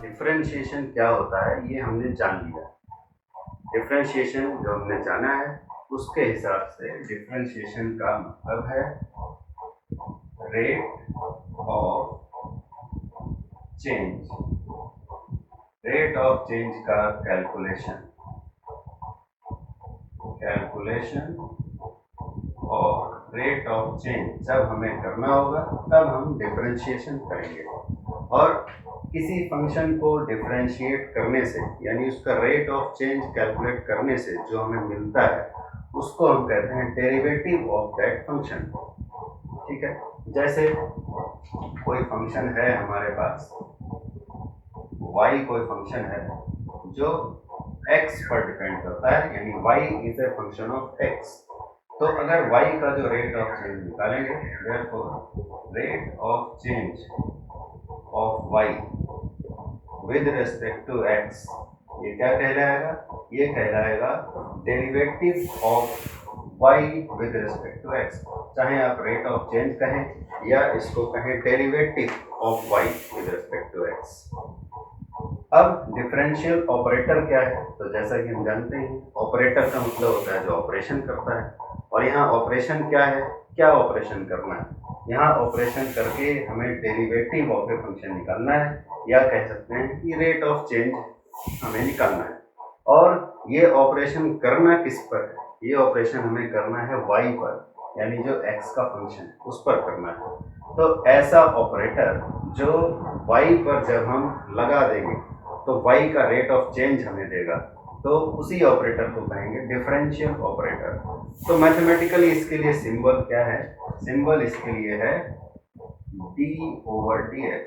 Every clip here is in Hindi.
डिफरेंशिएशन क्या होता है ये हमने जान लिया। डिफरेंशिएशन जो हमने जाना है उसके हिसाब से डिफरेंशिएशन का मतलब है rate of change. Rate of change का कैलकुलेशन और रेट ऑफ चेंज जब हमें करना होगा तब हम डिफरेंशिएशन करेंगे। और किसी फंक्शन को डिफरेंशिएट करने से यानी उसका रेट ऑफ चेंज कैलकुलेट करने से जो हमें मिलता है उसको हम कहते हैं डेरिवेटिव ऑफ दैट फंक्शन। ठीक है, जैसे कोई फंक्शन है हमारे पास y, कोई फंक्शन है जो x पर डिपेंड करता है यानी y is a function of x। तो अगर y का जो रेट ऑफ चेंज निकालेंगे, therefore rate of change of y with respect to x, ये क्या कहलाएगा? ये कहलाएगा derivative of y with respect to x। चाहे आप रेट ऑफ चेंज कहें या इसको कहें derivative of y with respect to x। अब डिफरेंशियल ऑपरेटर क्या है? तो जैसा कि हम जानते हैं ऑपरेटर का मतलब होता है जो ऑपरेशन करता है, और यहाँ ऑपरेशन क्या है? क्या ऑपरेशन करना है? यहाँ ऑपरेशन करके हमें डेरिवेटिव ऑफ ए फंक्शन निकालना है, या कह सकते हैं कि रेट ऑफ चेंज हमें निकालना है। और ये ऑपरेशन करना किस पर है? ये ऑपरेशन हमें करना है y पर, यानी जो x का फंक्शन है उस पर करना है। तो ऐसा ऑपरेटर जो y पर जब हम लगा देंगे तो y का रेट ऑफ चेंज हमें देगा, तो उसी ऑपरेटर को कहेंगे डिफरेंशियल ऑपरेटर। तो मैथमेटिकली इसके लिए सिंबल क्या है? सिंबल इसके लिए है d/dx,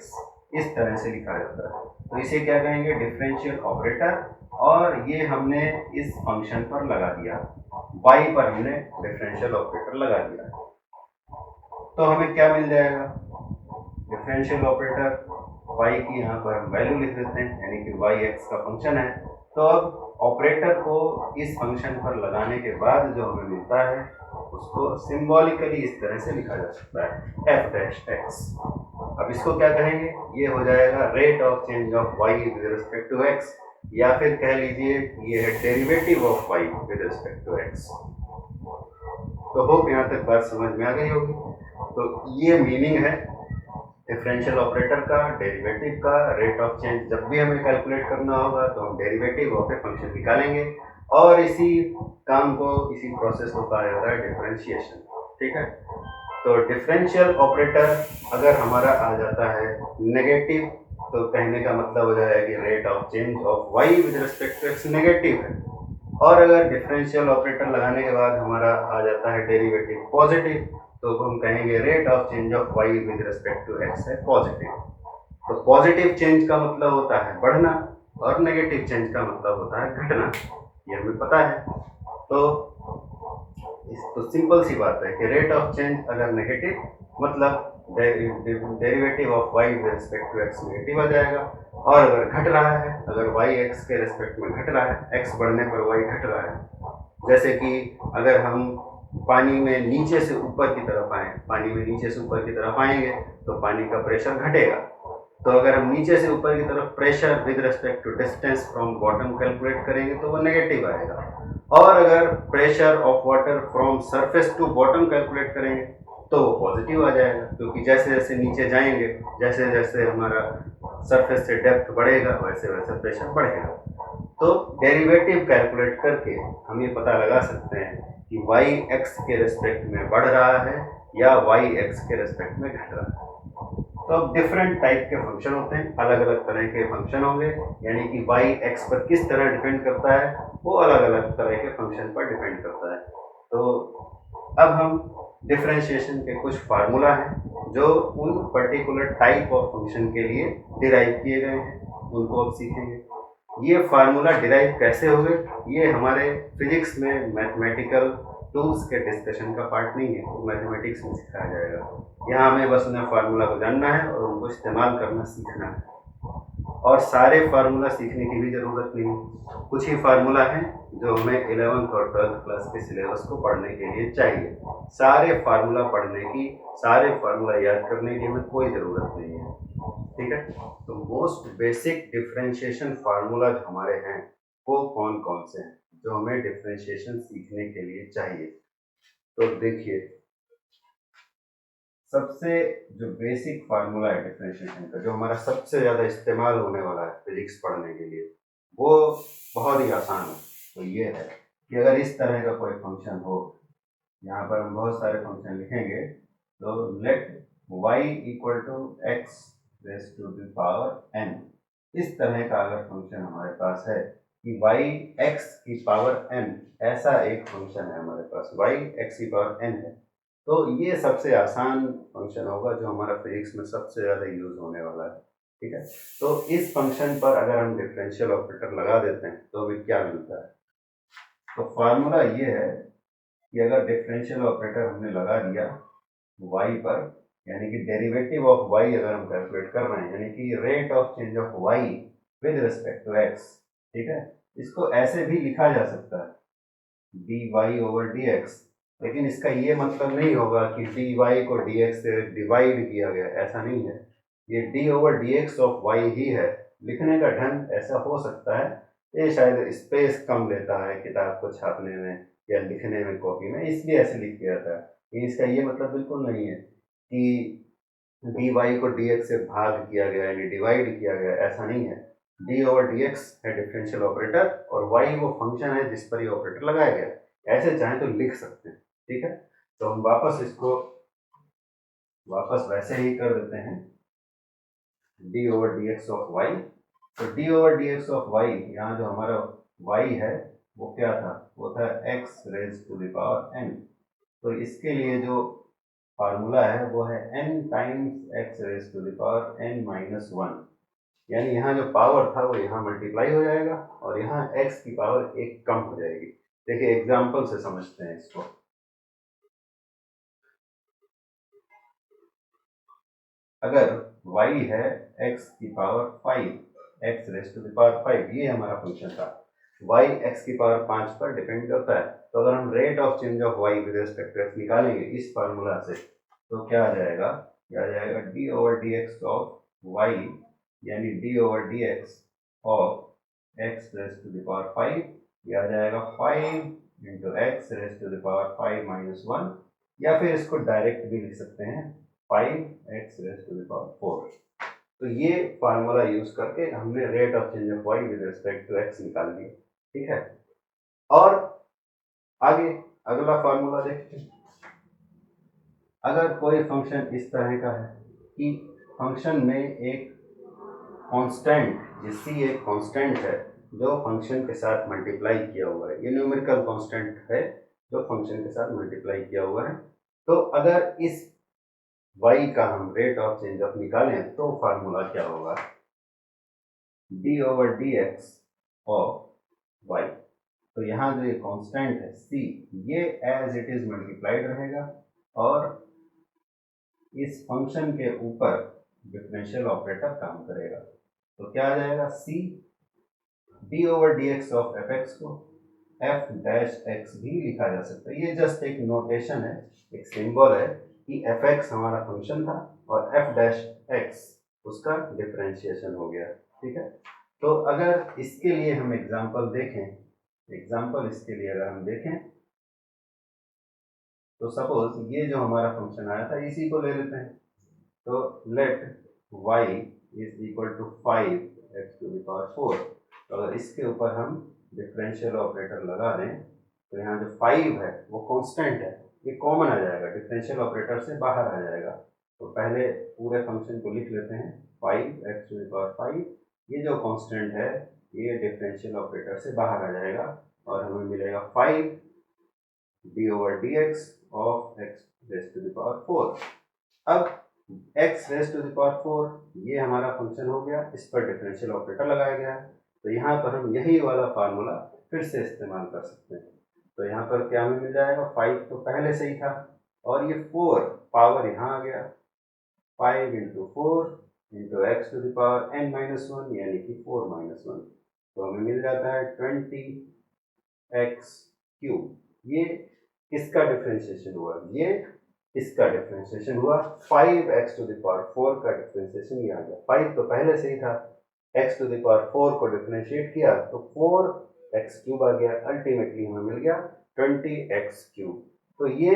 इस तरह से लिखा जाता है। तो इसे क्या कहेंगे? Differential operator. और ये हमने इस फंक्शन पर लगा दिया, y पर हमने डिफरेंशियल ऑपरेटर लगा दिया, तो हमें क्या मिल जाएगा? डिफरेंशियल ऑपरेटर y की यहाँ पर हम वैल्यू लिख देते हैं, यानी कि y x का फंक्शन है। तो अब ऑपरेटर को इस फंक्शन पर लगाने के बाद जो हमें मिलता है उसको सिंबॉलिकली इस तरह से लिखा जा सकता है f'(x). अब इसको क्या कहेंगे? ये हो जाएगा rate of change of y with respect to x, या फिर कह लीजिए ये है derivative of y with respect to x। तो होप यहाँ तक बात समझ में आ गई होगी। तो ये मीनिंग है डिफरेंशियल ऑपरेटर का, डेरिवेटिव का। रेट ऑफ चेंज जब भी हमें कैलकुलेट करना होगा तो हम डेरिवेटिव ऑफ ए फंक्शन निकालेंगे, और इसी काम को, इसी प्रोसेस को कहा जाता है डिफरेंशिएशन। ठीक है, तो डिफरेंशियल ऑपरेटर अगर हमारा आ जाता है नेगेटिव, तो कहने का मतलब हो जाएगा कि rate of change of y with respect to x negative है। और अगर डिफरेंशियल ऑपरेटर लगाने के बाद हमारा आ जाता है डेरिवेटिव पॉजिटिव, तो हम कहेंगे rate of change of y with respect to x है पॉजिटिव। तो पॉजिटिव चेंज का मतलब होता है बढ़ना, और नेगेटिव चेंज का मतलब होता है घटना, ये हमें पता है। तो सिंपल सी बात है कि रेट ऑफ चेंज अगर नेगेटिव, मतलब derivative of y with respect to x negative आ जाएगा। और अगर घट रहा है, अगर y x के रिस्पेक्ट में घट रहा है, x बढ़ने पर y घट रहा है, जैसे कि अगर हम पानी में नीचे से ऊपर की तरफ आए, पानी में नीचे से ऊपर की तरफ आएंगे तो पानी का प्रेशर घटेगा। तो अगर हम नीचे से ऊपर की तरफ pressure with respect to distance from bottom calculate करेंगे तो वो नेगेटिव आएगा। और अगर pressure of water from surface to bottom calculate करेंगे तो वो पॉजिटिव आ जाएगा, क्योंकि जैसे जैसे नीचे जाएंगे, जैसे जैसे हमारा सरफेस से डेप्थ बढ़ेगा, वैसे वैसे प्रेशर बढ़ेगा। तो डेरिवेटिव कैलकुलेट करके हम ये पता लगा सकते हैं कि y x के रेस्पेक्ट में बढ़ रहा है या y x के रेस्पेक्ट में घट रहा है। तो अब डिफरेंट टाइप के फंक्शन होते हैं, अलग अलग तरह के फंक्शन होंगे, यानी कि y x पर किस तरह डिपेंड करता है वो अलग अलग तरह के फंक्शन पर डिपेंड करता है। तो अब हम डिफरेंशिएशन के कुछ फार्मूला हैं जो उन पर्टिकुलर टाइप ऑफ फंक्शन के लिए डिराइव किए गए हैं, उनको अब सीखेंगे। ये फार्मूला डिराइव कैसे हुए ये हमारे फिजिक्स में मैथमेटिकल टूल्स के डिस्कशन का पार्ट नहीं है, वो मैथमेटिक्स में सिखाया जाएगा। यहाँ हमें बस उन्हें फार्मूला को जानना है और उनको इस्तेमाल करना सीखना है। और सारे फार्मूला सीखने की भी ज़रूरत नहीं है, कुछ ही फार्मूला हैं जो हमें 11th और 12th क्लास के सिलेबस को पढ़ने के लिए चाहिए। सारे फार्मूला पढ़ने की, सारे फार्मूला याद करने की हमें कोई ज़रूरत नहीं है, ठीक है। तो मोस्ट बेसिक डिफरेंशिएशन फार्मूला जो हमारे हैं वो कौन कौन से हैं जो हमें डिफरेंशिएशन सीखने के लिए चाहिए। तो देखिए, सबसे जो बेसिक फार्मूला है डिफरेंशिएशन का, जो हमारा सबसे ज़्यादा इस्तेमाल होने वाला है फिजिक्स पढ़ने के लिए, वो बहुत ही आसान है। तो ये है कि अगर इस तरह का कोई फंक्शन हो, यहाँ पर हम बहुत सारे फंक्शन लिखेंगे, तो let y equal to x raise to the power n, इस तरह का अगर फंक्शन हमारे पास है कि y x की पावर n, ऐसा एक फंक्शन है हमारे पास, y x की पावर n है, तो ये सबसे आसान फंक्शन होगा जो हमारा फिजिक्स में सबसे ज़्यादा यूज़ होने वाला है, ठीक है। तो इस फंक्शन पर अगर हम डिफरेंशियल ऑपरेटर लगा देते हैं तो हमें क्या मिलता है। तो फार्मूला ये है कि अगर डिफरेंशियल ऑपरेटर हमने लगा दिया y पर, यानी कि डेरिवेटिव ऑफ y अगर हम कैलकुलेट कर रहे हैं, यानी कि rate of change of y with respect to x, ठीक है। इसको ऐसे भी लिखा जा सकता है dy ओवर dx, लेकिन इसका ये मतलब नहीं होगा कि dy को dx से डिवाइड किया गया, ऐसा नहीं है। ये d over dx of y ही है। लिखने का ढंग ऐसा हो सकता है, ये शायद स्पेस कम लेता है किताब को छापने में या लिखने में कॉपी में, इसलिए ऐसे लिख दिया था। इसका ये मतलब बिल्कुल नहीं है कि dy को dx से भाग किया गया यानी डिवाइड किया गया, ऐसा नहीं है। d ओवर dx है डिफरेंशियल ऑपरेटर और y वो फंक्शन है जिस पर ये ऑपरेटर लगाया गया। ऐसे चाहें तो लिख सकते हैं, ठीक है। तो हम वापस इसको वैसे ही कर देते हैं d over dx of y। तो d over dx of y, यहाँ जो हमारा y है वो क्या था, वो था x raise to the power n। तो इसके लिए जो फार्मूला है वो है n times x raise to the power n minus 1, यानी यहाँ जो पावर था वो यहाँ मल्टीप्लाई हो जाएगा और यहाँ x की पावर एक कम हो जाएगी। देखिए एग्जाम्पल से समझते हैं इसको। अगर y है x की power 5, x raise to the power 5, ये हमारा फंक्शन था। y x की पावर 5 पर डिपेंड करता है, तो अगर हम rate of change of y with respect to x निकालेंगे इस फार्मूला से, तो क्या आ जाएगा, क्या आ जाएगा d over dx of y, यानी d over dx of x raise to the power 5, ये आ जाएगा 5 into x raise to the power 5 minus 1, या फिर इसको डायरेक्ट भी लिख सकते हैं 5x raise to the power 4। तो ये फार्मूला यूज करके हमने rate of change of y with respect to x निकाल लिया, ठीक है। और आगे अगला फार्मूला देखते हैं। अगर कोई फंक्शन इस तरह का है कि फंक्शन में एक कांस्टेंट, जिसकी एक कांस्टेंट है जो फंक्शन के साथ मल्टीप्लाई किया हुआ है, ये न्यूमेरिकल कांस्टेंट है जो फंक्शन के साथ मल्टीप्लाई किया हुआ है, तो अगर इस y का हम रेट ऑफ चेंज ऑफ निकालें तो फार्मूला क्या होगा, d over dx of y। तो यहाँ जो ये कांस्टेंट है c, ये एज इट इज मल्टीप्लाइड रहेगा और इस फंक्शन के ऊपर डिफरेंशियल ऑपरेटर काम करेगा। तो क्या आ जाएगा, c d over dx of fx को f डैश x भी लिखा जा सकता है। ये जस्ट एक नोटेशन है, एक सिंबल है कि fx हमारा फंक्शन था और f डैश x उसका डिफरेंशिएशन हो गया, ठीक है। तो अगर इसके लिए हम एग्जांपल देखें, एग्जांपल इसके लिए अगर हम देखें, तो सपोज ये जो हमारा फंक्शन आया था इसी को ले लेते हैं। तो let y is equal to 5x to the power 4। तो अगर इसके ऊपर हम डिफरेंशियल ऑपरेटर लगा दें तो यहाँ जो 5 है वो कांस्टेंट है, ये कॉमन आ जाएगा, डिफरेंशियल ऑपरेटर से बाहर आ जाएगा। तो पहले पूरे फंक्शन को लिख लेते हैं 5x टू द पावर 5, ये जो कांस्टेंट है ये डिफरेंशियल ऑपरेटर से बाहर आ जाएगा और हमें मिलेगा 5 d over dx of x raise to the power 4। अब x raise to the power 4 ये हमारा फंक्शन हो गया, इस पर डिफरेंशियल ऑपरेटर लगाया गया है, तो यहाँ पर हम यही वाला फार्मूला फिर से इस्तेमाल कर सकते हैं। तो यहाँ पर क्या हमें मिल जाएगा, 5 तो पहले से ही था और ये 4 पावर यहाँ आ गया, 5 into 4 into x to the power n minus one यानी कि 4 माइनस वन, तो हमें मिल जाता है 20x क्यूब। ये किसका डिफ्रेंशिएशन हुआ, ये इसका डिफ्रेंशिएशन हुआ। 5x टू द पावर 4 का डिफ्रेंशिएशन ये आ गया, 5 तो पहले से ही था, x टू द पावर 4 को डिफ्रेंशिएट किया तो 4x क्यूब आ गया, अल्टीमेटली हमें मिल गया 20x क्यूब। तो ये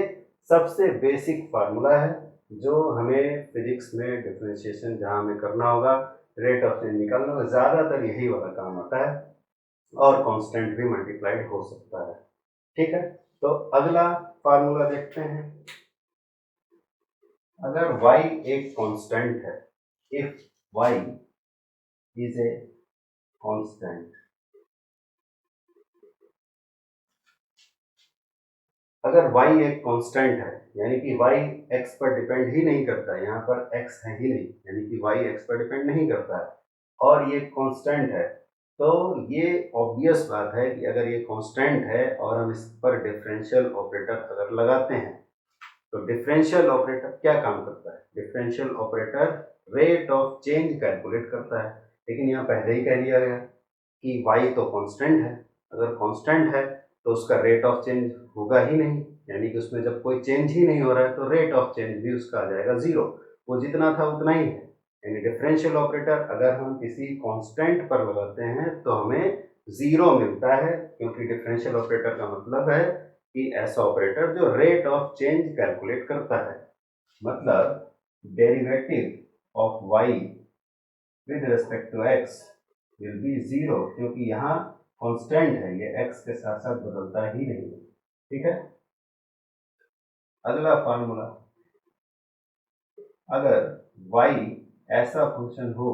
सबसे बेसिक फार्मूला है जो हमें फिजिक्स में डिफ्रेंशिएशन जहाँ हमें करना होगा, रेट ऑफ चेंज निकालना होगा, ज़्यादातर यही वाला काम आता है, और कांस्टेंट भी मल्टीप्लाइड हो सकता है। ठीक है, तो अगला फार्मूला देखते हैं। अगर y एक कांस्टेंट है, if y is a constant, अगर y एक कांस्टेंट है यानी कि y x पर डिपेंड ही नहीं करता है, यहाँ पर x है ही नहीं यानी कि y x पर डिपेंड नहीं करता है, और ये कांस्टेंट है, तो ये ऑब्वियस बात है कि अगर ये कांस्टेंट है और हम इस पर डिफरेंशियल ऑपरेटर अगर लगाते हैं, तो डिफरेंशियल ऑपरेटर क्या काम करता है, differential operator rate of change calculate करता है। लेकिन यहाँ पहले ही कह दिया गया कि y तो कांस्टेंट है, अगर कांस्टेंट है तो उसका रेट ऑफ चेंज होगा ही नहीं, यानी कि उसमें जब कोई चेंज ही नहीं हो रहा है तो रेट ऑफ चेंज भी उसका आ जाएगा जीरो, वो जितना था उतना ही है। यानी डिफरेंशियल ऑपरेटर अगर हम किसी कांस्टेंट पर लगाते हैं तो हमें जीरो मिलता है, क्योंकि डिफरेंशियल ऑपरेटर का मतलब है कि ऐसा ऑपरेटर जो रेट ऑफ चेंज कैलकुलेट करता है, मतलब derivative of y with respect to x will be zero, क्योंकि यहाँ कांस्टेंट है, ये x के साथ साथ बदलता ही नहीं। ठीक है, अगला फार्मूला, अगर y ऐसा फंक्शन हो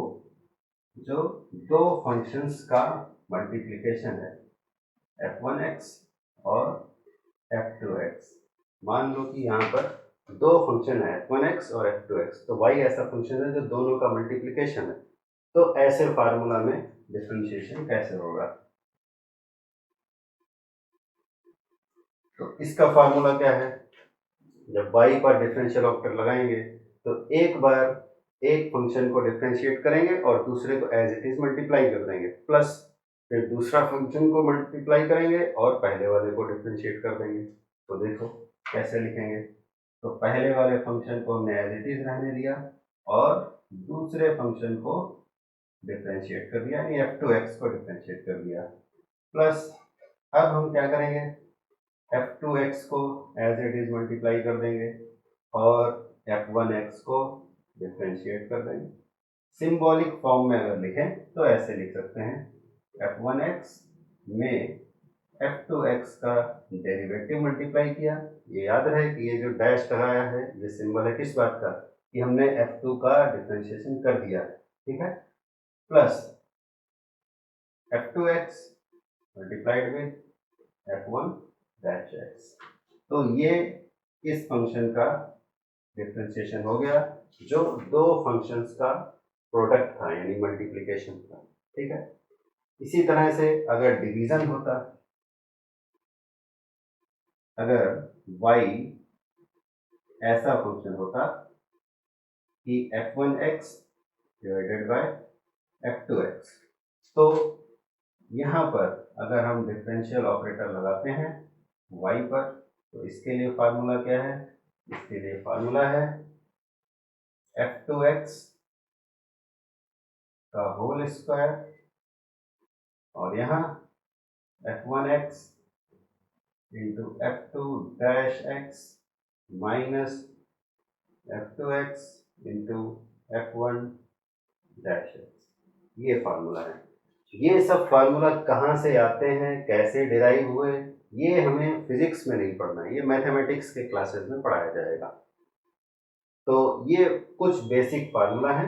जो दो फंक्शंस का मल्टीप्लिकेशन है, f1x और f2x, मान लो कि यहाँ पर दो फंक्शन है f1x और f2x, तो y ऐसा फंक्शन है जो दोनों का मल्टीप्लिकेशन है, तो ऐसे फार्मूला में डिफरेंशिएशन कैसे होगा। तो इसका फार्मूला क्या है, जब y पर डिफरेंशियल ऑपरेटर लगाएंगे तो एक बार एक फंक्शन को डिफरेंशिएट करेंगे और दूसरे को एज इट इज मल्टीप्लाई कर देंगे, प्लस फिर दूसरा फंक्शन को मल्टीप्लाई करेंगे और पहले वाले को डिफरेंशिएट कर देंगे। तो देखो कैसे लिखेंगे, तो पहले वाले फंक्शन को हमने एज इट इज रहने दिया और दूसरे फंक्शन को डिफरेंशिएट कर दिया, यानी f2x को डिफरेंशिएट कर दिया, प्लस अब हम क्या करेंगे, f2x को एज इट इज मल्टीप्लाई कर देंगे और f1x को डिफरेंशिएट कर देंगे। सिंबॉलिक फॉर्म में अगर लिखें तो ऐसे लिख सकते हैं, f1x में f2x का डेरिवेटिव मल्टीप्लाई किया, ये याद रहे कि ये जो डैश लगाया है ये सिंबल है किस बात का, कि हमने f2 का डिफरेंशिएशन कर दिया है। ठीक है, plus f2x multiplied with f1 dash x, तो ये इस फंक्शन का डिफरेंशिएशन हो गया जो दो फंक्शंस का प्रोडक्ट था, यानी मल्टीप्लिकेशन था। ठीक है, इसी तरह से अगर डिवीजन होता, अगर y ऐसा फंक्शन होता कि f1x डिवाइडेड बाय f2x, तो यहाँ पर अगर हम डिफरेंशियल ऑपरेटर लगाते हैं y पर, तो इसके लिए फार्मूला क्या है, इसके लिए फार्मूला है f2x का होल स्क्वायर और यहाँ f1x into f2 dash x minus f2x into f1 dash x, ये फार्मूला है। ये सब फार्मूला कहाँ से आते हैं, कैसे डिराइव हुए, ये हमें फिजिक्स में नहीं पढ़ना है, ये मैथमेटिक्स के क्लासेस में पढ़ाया जाएगा। तो ये कुछ बेसिक फार्मूला है।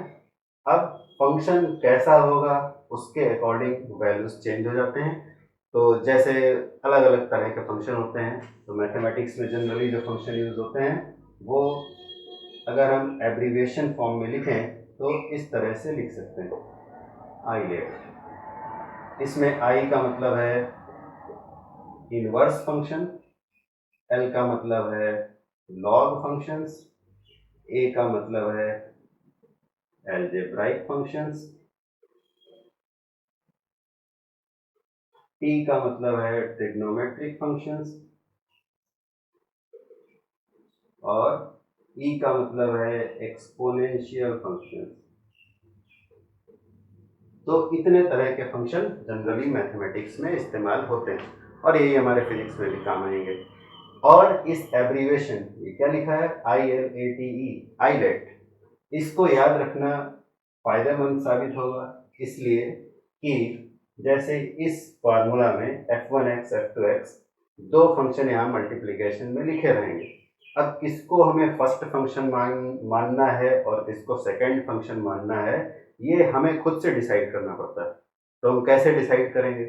अब फंक्शन कैसा होगा उसके अकॉर्डिंग वैल्यूज चेंज हो जाते हैं, तो जैसे अलग अलग तरह के फंक्शन होते हैं, तो मैथमेटिक्स में जनरली जो फंक्शन यूज होते हैं वो अगर हम एब्रीविएशन फॉर्म में लिखें तो इस तरह से लिख सकते हैं, आई लेट, इसमें आई का मतलब है इनवर्स फंक्शन, एल का मतलब है लॉग फंक्शंस, ए का मतलब है algebraic functions, T का मतलब है ट्रिग्नोमेट्रिक फंक्शंस, और E का मतलब है एक्सपोनेंशियल फंक्शंस। तो इतने तरह के फंक्शन जनरली मैथमेटिक्स में इस्तेमाल होते हैं और यही हमारे फिजिक्स में भी काम आएंगे। और इस एब्रीवेशन, ये क्या लिखा है, ILATE, आईलेट, इसको याद रखना फायदेमंद साबित होगा, इसलिए कि जैसे इस फार्मूला में f1x f2x दो फंक्शन यहाँ मल्टीप्लिकेशन में लिखे रहेंगे। अब किसको हमें फर्स्ट फंक्शन मानना है और किसको सेकंड फंक्शन मानना है, ये हमें खुद से डिसाइड करना पड़ता है। तो हम कैसे डिसाइड करेंगे,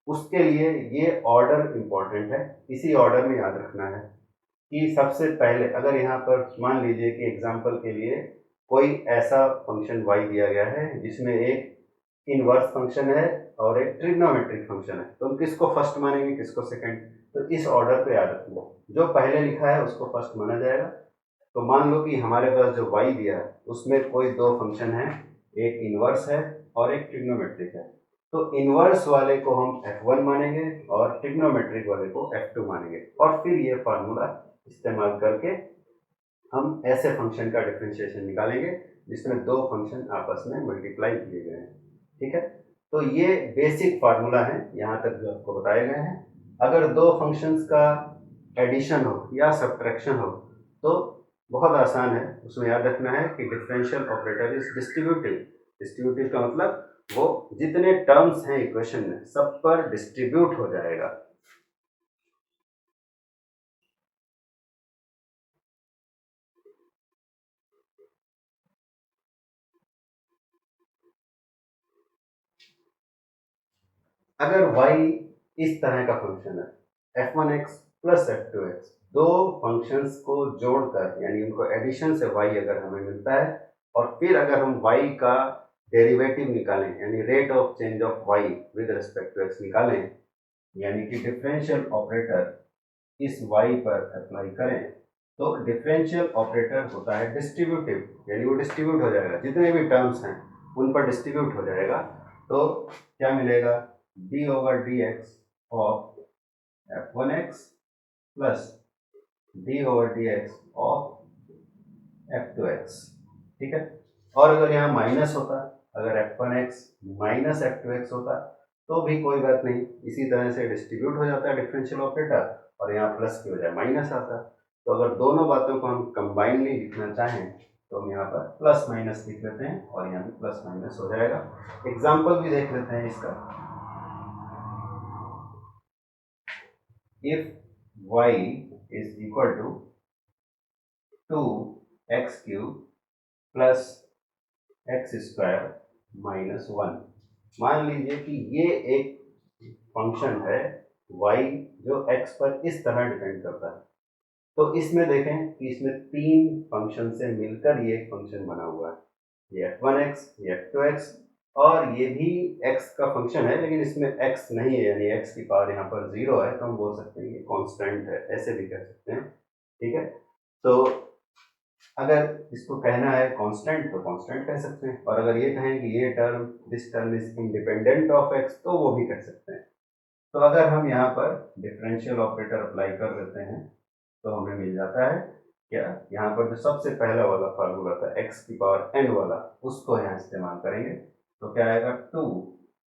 उसके लिए ये ऑर्डर इम्पॉर्टेंट है। इसी ऑर्डर में याद रखना है कि सबसे पहले अगर यहाँ पर मान लीजिए कि एग्जाम्पल के लिए कोई ऐसा फंक्शन y दिया गया है जिसमें एक इनवर्स फंक्शन है और एक ट्रिग्नोमेट्रिक फंक्शन है, तो हम किसको फर्स्ट मानेंगे किसको सेकंड, तो इस ऑर्डर पे याद रखना, जो पहले लिखा है उसको फर्स्ट माना जाएगा। तो मान लो कि हमारे पास जो y दिया है उसमें कोई दो फंक्शन है, एक इनवर्स है और एक ट्रिग्नोमेट्रिक है, तो इनवर्स वाले को हम f1 मानेंगे और ट्रिग्नोमेट्रिक वाले को f2 मानेंगे, और फिर ये फार्मूला इस्तेमाल करके हम ऐसे फंक्शन का डिफरेंशिएशन निकालेंगे जिसमें दो फंक्शन आपस में मल्टीप्लाई किए गए हैं। ठीक है, तो ये बेसिक फार्मूला है यहाँ तक जो आपको बताए गए हैं। अगर दो फंक्शंस का एडिशन हो या सब्ट्रैक्शन हो तो बहुत आसान है, उसमें याद रखना है कि differential operator is distributive. Distributive का मतलब वो जितने टर्म्स हैं इक्वेशन में सब पर डिस्ट्रीब्यूट हो जाएगा। अगर y इस तरह का फंक्शन है f1x प्लस f2x, दो फंक्शंस को जोड़कर यानी उनको एडिशन से y अगर हमें मिलता है और फिर अगर हम y का डेरिवेटिव निकालें यानी rate of change of y with respect to x निकालें, यानी कि डिफरेंशियल ऑपरेटर इस y पर अप्लाई करें, तो डिफरेंशियल ऑपरेटर होता है डिस्ट्रीब्यूटिव, यानी वो डिस्ट्रीब्यूट हो जाएगा, जितने भी टर्म्स हैं उन पर डिस्ट्रीब्यूट हो जाएगा। तो क्या मिलेगा, d/dx of f1x plus d/dx of f2x। ठीक है, और अगर यहाँ माइनस होता, अगर f1x माइनस f2x होता तो भी कोई बात नहीं, इसी तरह से डिस्ट्रीब्यूट हो जाता है डिफरेंशियल ऑपरेटर और यहाँ प्लस की बजाय माइनस आता। तो अगर दोनों बातों को हम कंबाइनली लिखना चाहें तो हम यहाँ पर प्लस माइनस लिख लेते हैं और यहाँ भी प्लस माइनस हो जाएगा। एग्जाम्पल भी देख लेते हैं इसका। if y is equal to 2x cube plus x square minus 1, मान लीजिए कि ये एक फंक्शन है y जो x पर इस तरह डिपेंड करता है, तो इसमें देखें कि इसमें तीन फंक्शन से मिलकर ये एक फंक्शन बना हुआ है, ये f1x, ये f2x और ये भी x का फंक्शन है लेकिन इसमें x नहीं है, यानी x की पावर यहाँ पर 0 है, तो हम बोल सकते हैं ये कांस्टेंट है, ऐसे भी कह सकते हैं। ठीक है, तो अगर इसको कहना है कांस्टेंट तो कांस्टेंट कह सकते हैं, और अगर ये कहें कि ये term this term is independent of x तो वो भी कह सकते हैं। तो अगर हम यहाँ पर डिफरेंशियल ऑपरेटर अप्लाई कर देते हैं तो हमें मिल जाता है क्या, यहाँ पर जो सबसे पहला वाला फार्मूला था x की पावर n वाला, उसको यहाँ इस्तेमाल करेंगे, तो क्या आएगा 2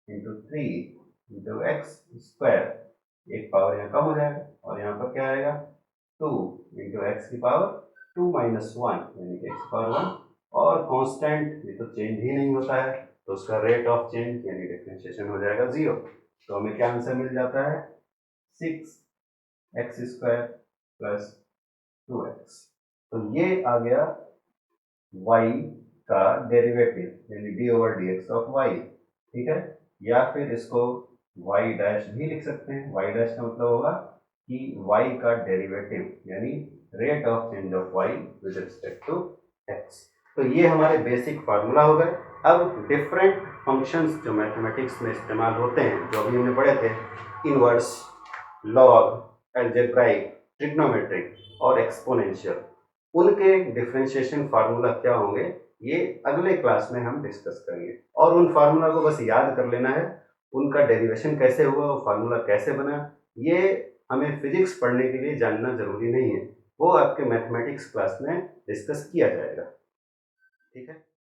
इंटू 3 इंटू एक्स स्क्वायर, एक पावर यहाँ कम हो जाएगा और यहाँ पर क्या आएगा 2 इंटू एक्स की पावर 2 माइनस 1 यानी कि एक्स पावर 1, और कांस्टेंट ये तो चेंज ही नहीं होता है तो उसका रेट ऑफ चेंज यानी डिफरेंशिएशन हो जाएगा 0। तो हमें क्या आंसर मिल जाता है 6x स्क्वायर प्लस 2x। तो ये आ गया y का डेरिवेटिव यानी d/dx ऑफ y। ठीक है, या फिर इसको y डैश भी लिख सकते हैं, y डैश का मतलब होगा कि y का डेरिवेटिव यानी rate of change of y with respect to x। तो ये हमारे बेसिक फार्मूला हो गए। अब डिफरेंट फंक्शंस जो मैथमेटिक्स में इस्तेमाल होते हैं, जो अभी हमने पढ़े थे, इनवर्स, लॉग, अलजेब्राइक, ट्रिग्नोमेट्रिक और एक्सपोनेंशियल, उनके डिफरेंशिएशन फार्मूला क्या होंगे ये अगले क्लास में हम डिस्कस करेंगे। और उन फार्मूला को बस याद कर लेना है, उनका डेरिवेशन कैसे हुआ, वो फार्मूला कैसे बना, ये हमें फिजिक्स पढ़ने के लिए जानना ज़रूरी नहीं है, वो आपके मैथमेटिक्स क्लास में डिस्कस किया जाएगा। ठीक है।